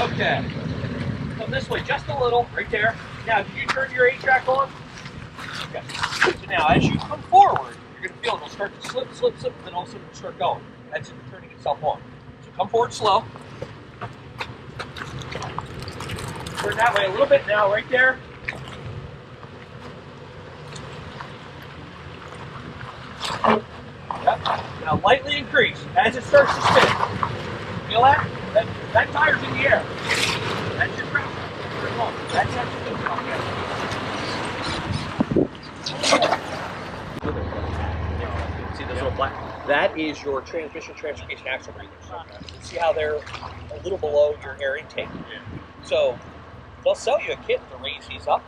Okay. Come this way just a little, right there. Now, did you turn your 8-track on? Okay. So now, as you come forward, you're going to feel it'll start to slip, slip, slip, and then all of a sudden it'll start going. That's it turning itself on. So come forward slow. Turn that way a little bit now, right there. Yep. Now lightly increase as it starts to spin. Feel that? That tire's in the air. That's your pressure. That's actually good. See those little black? That is your transmission axle breathers. See how they're a little below your air intake? So they'll sell you a kit to raise these up.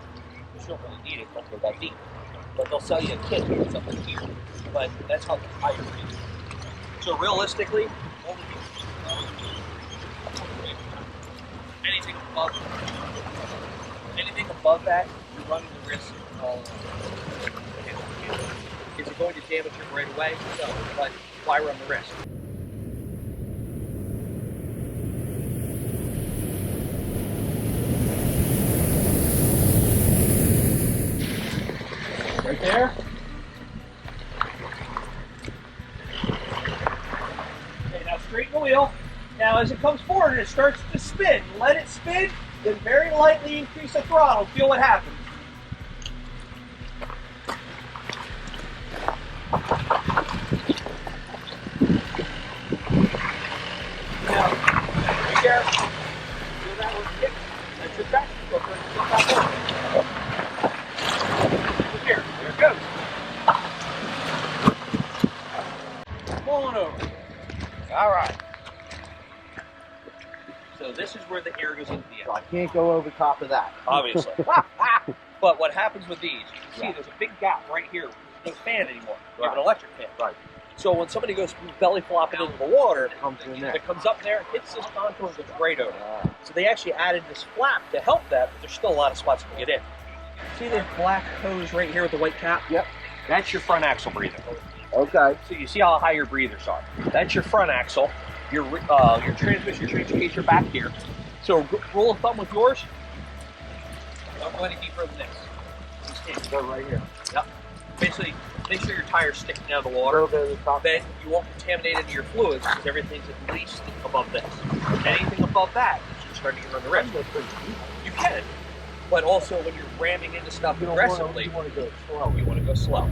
You don't really need it until they're that deep. But they'll sell you a kit to raise up in here. But that's how the tire breathes. So realistically, anything above that, you're running the risk of is it going to damage it right away? No, but why run the risk? Right there. Okay, now straighten the wheel. Now as it comes forward and it starts to spin, let it spin, then very lightly increase the throttle. Feel what happens. Now, right there. Feel that one kick. That's your traction. Go for it. Come back over. Here, there it goes. Come on over. All right. So this is where the air goes into the engine. So I can't go over top of that. Obviously. But what happens with these, you can see there's a big gap right here. There's no fan anymore. You have an electric fan. Right. So when somebody goes belly flopping into the water, It comes in there. it comes up there, hits this contour, and goes right over. So they actually added this flap to help that, but there's still a lot of spots you can get in. See this black hose right here with the white cap? Yep. That's your front axle breather. Okay. So you see how high your breathers are. That's your front axle. Your transmission, your change case are back here. So rule of thumb with yours, don't go any deeper than this. Just Go right here. Yep. Basically, make sure your tire's sticking out of the water. Then you won't contaminate any of your fluids because everything's at least above this. Anything above that, you're starting to run the risk. You can, but also when you're ramming into stuff aggressively, you want to go slow. You want to go slow.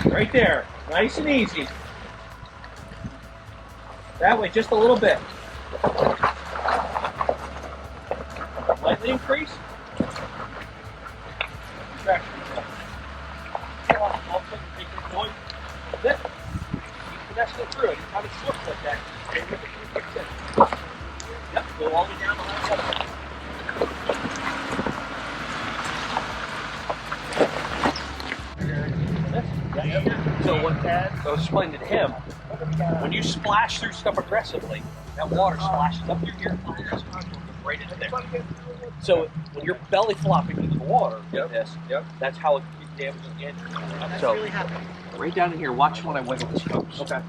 Right there, nice and easy. That way, just a little bit. Lightly increase. Traction. All of a sudden, make it noise. That's it. Keep finessing it through. Anytime it slips like that, and rip it through quick tip. Yep, go all the way down behind the other one. So what Dad was explaining to him, when you splash through stuff aggressively, that water splashes up your gear and goes right into there. So when you're belly flopping into the water like this, that's how it damages the engine. So right down in here, watch when I wiggle this hose. Okay.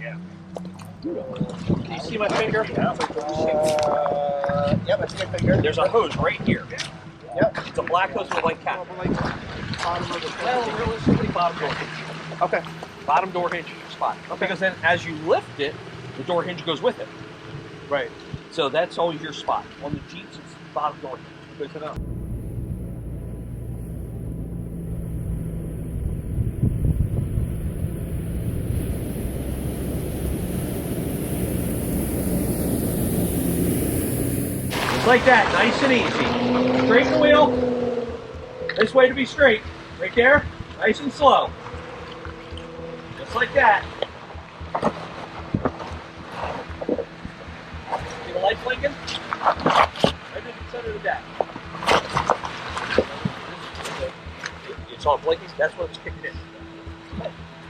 Yeah. Can you see my finger? Yep, I see a finger. There's a hose right here. Yep. It's a black hose with a white cap. Well, realistically, bottom door hinge. Okay. Bottom door hinge is your spot. Okay. Because then as you lift it, the door hinge goes with it. Right. So that's always your spot. On the Jeeps, it's the bottom door hinge. Good to know. Just like that, nice and easy. Straighten the wheel. This way to be straight. Right there, nice and slow. Just like that. See the light blinking? Right in the center of the dash. You saw it blinking? That's what it's kicking in.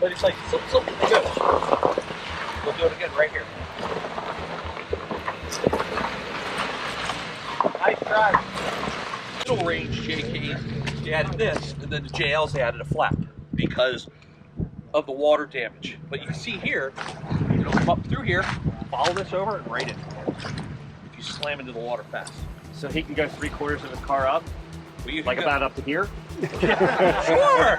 But it's like slip, slip, and it goes. We'll do it again right here. Nice drive. Middle range JKs. they added this, and then the JLs, they added a flap because of the water damage. But you can see here, it'll come up through here, follow this over, and right in. If you slam into the water fast. So he can go 3/4 of his car up? Well, Like about up to here? Sure!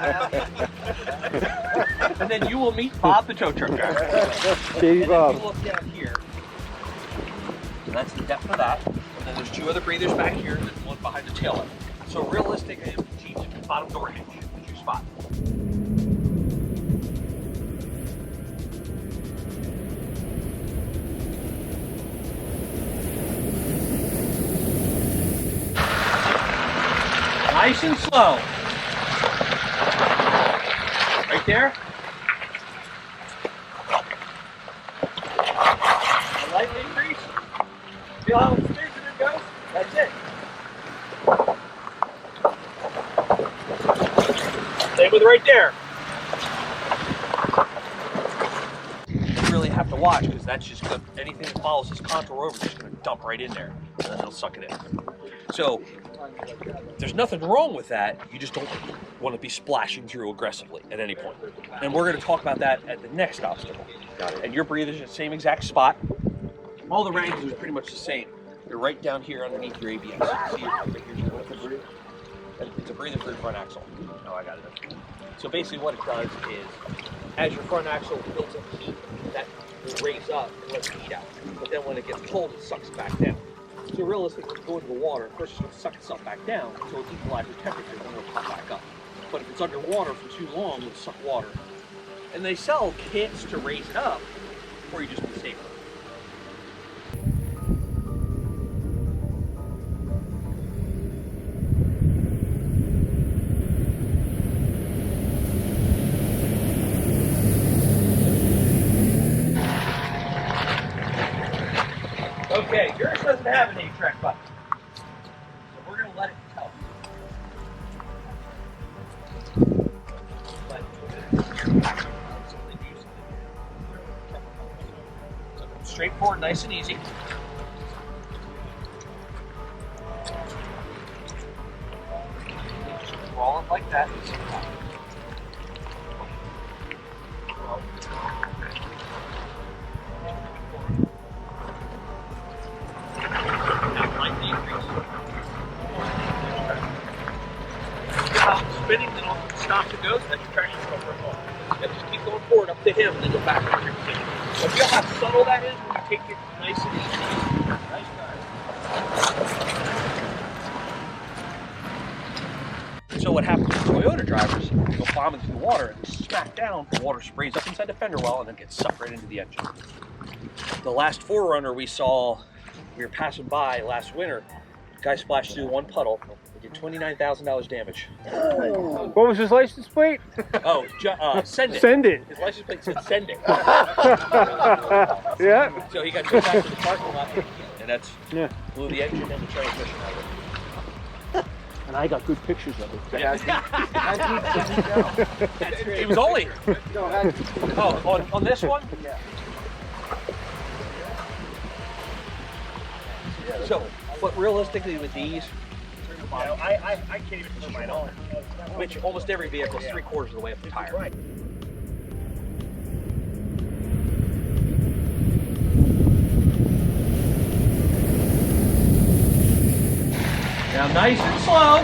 And then you will meet Bob the tow truck driver. Baby And Bob. then you look down here. So that's the depth of that. And then there's 2 other breathers back here, and there's one behind the tail light. So realistically, Jeep's bottom door hinge is your spot. Nice and slow. Right there. A light increase. Feel how smooth it goes? That's it. Same with right there. You really have to watch because that's just good. Anything that follows this contour over is just going to dump right in there, and then it'll suck it in. So there's nothing wrong with that. You just don't want to be splashing through aggressively at any point. And we're going to talk about that at the next obstacle. Got it. And your breathers are the same exact spot. All the Wranglers are pretty much the same. They're right down here underneath your ABS. See it right here's your breather. It's a breather for your front axle. Oh, I got it. So basically what it does is, as your front axle builds up heat, that will raise up and let the heat out. But then when it gets cold, it sucks it back down. So realistically, when you go into the water, first it's going to suck itself back down, so it'll equalize your temperature, then it'll pop back up. But if it's underwater for too long, it'll suck water. And they sell kits to raise it up, or you just be safer. Okay, yours doesn't have an 8-track button, so we're going to let it go. So straightforward, nice and easy. Just roll it like that. Spinning, then off the stops it goes, then your traction goes right on. You have to just keep going forward up to him, and then go back to your position. So feel how subtle that is when you take it nice and easy. Nice guys. So what happens with Toyota drivers, they go bombing through the water, and they smack down, the water sprays up inside the fender well, and then gets sucked right into the engine. The last 4Runner we saw, we were passing by last winter, guy splashed through one puddle, did $29,000 damage. What was his license plate? Oh, send it. Send it. His license plate said send it. Yeah. So he got towed back to the parking lot, and that's Yeah. blew the engine and the transmission out of it. And I got good pictures of it. It was only. Oh, on this one? Yeah. So, but realistically with these, I can't even put mine on. which almost every vehicle is 3/4 of the way up the tire. Right. Now nice and slow.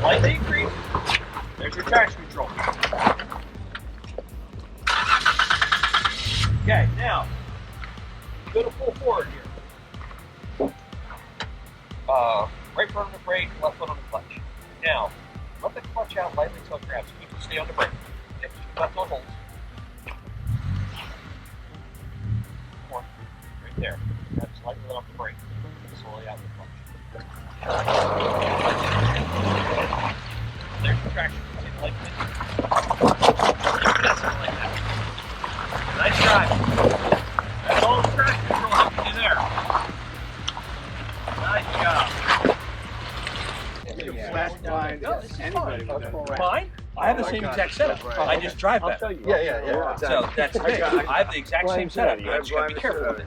Lightly increase. There's your traction control. Okay, now go to full forward here. Right foot on the brake, left foot on the clutch. Now, let the clutch out lightly until it grabs. Keep it stay on the brake. You have to keep left on hold. One, right there. Grab slightly off the brake. Slowly out the clutch. There's your traction. Keep like this. Something like that. Nice drive. That's all the traction control helps you there. Nice job. Flat blind. No, this is Anybody fine. would know. Mine? I have the same exact setup. I just drive better. Yeah. So that's it. I have the exact same setup. You just gotta be careful with it.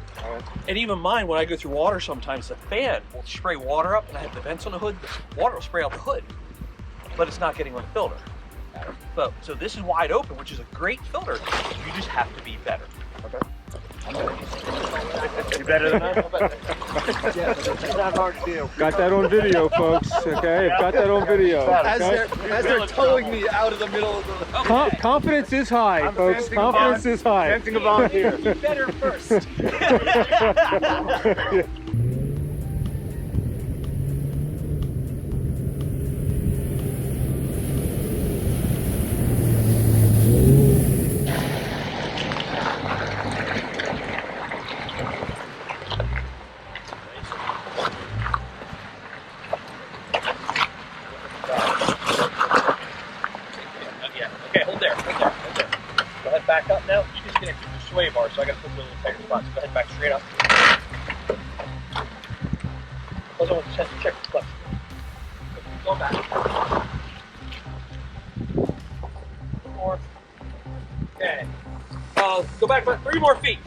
And even mine, when I go through water, sometimes the fan will spray water up, and I have the vents on the hood. The water will spray out the hood, but it's not getting on the filter. But so this is wide open, which is a great filter. You just have to be better. You better than that? It's not hard to do. Got that on video, folks. Okay, got that on video. As Okay? they're towing me out of the middle of the... Confidence is high, folks. Confidence is high. Fencing a volunteer. Be better first. Okay, hold there. Go ahead, back up now. You just connected your sway bar, so I got to put a little tighter spot. So go ahead, back straight up. Also, want to check the clutch. Go back. 4. Okay. Go back about 3 more feet.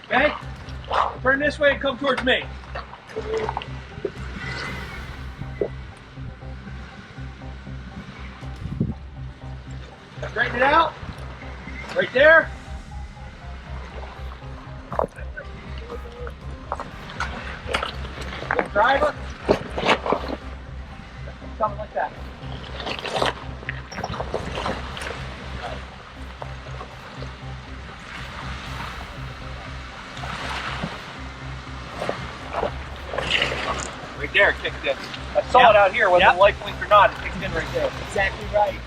Okay. Turn this way and come towards me. Straighten it out. Right there. Good driver. Something like that. Right there, it kicked in. I saw it out here, whether the light blinked or not, it kicked in right there. Exactly right.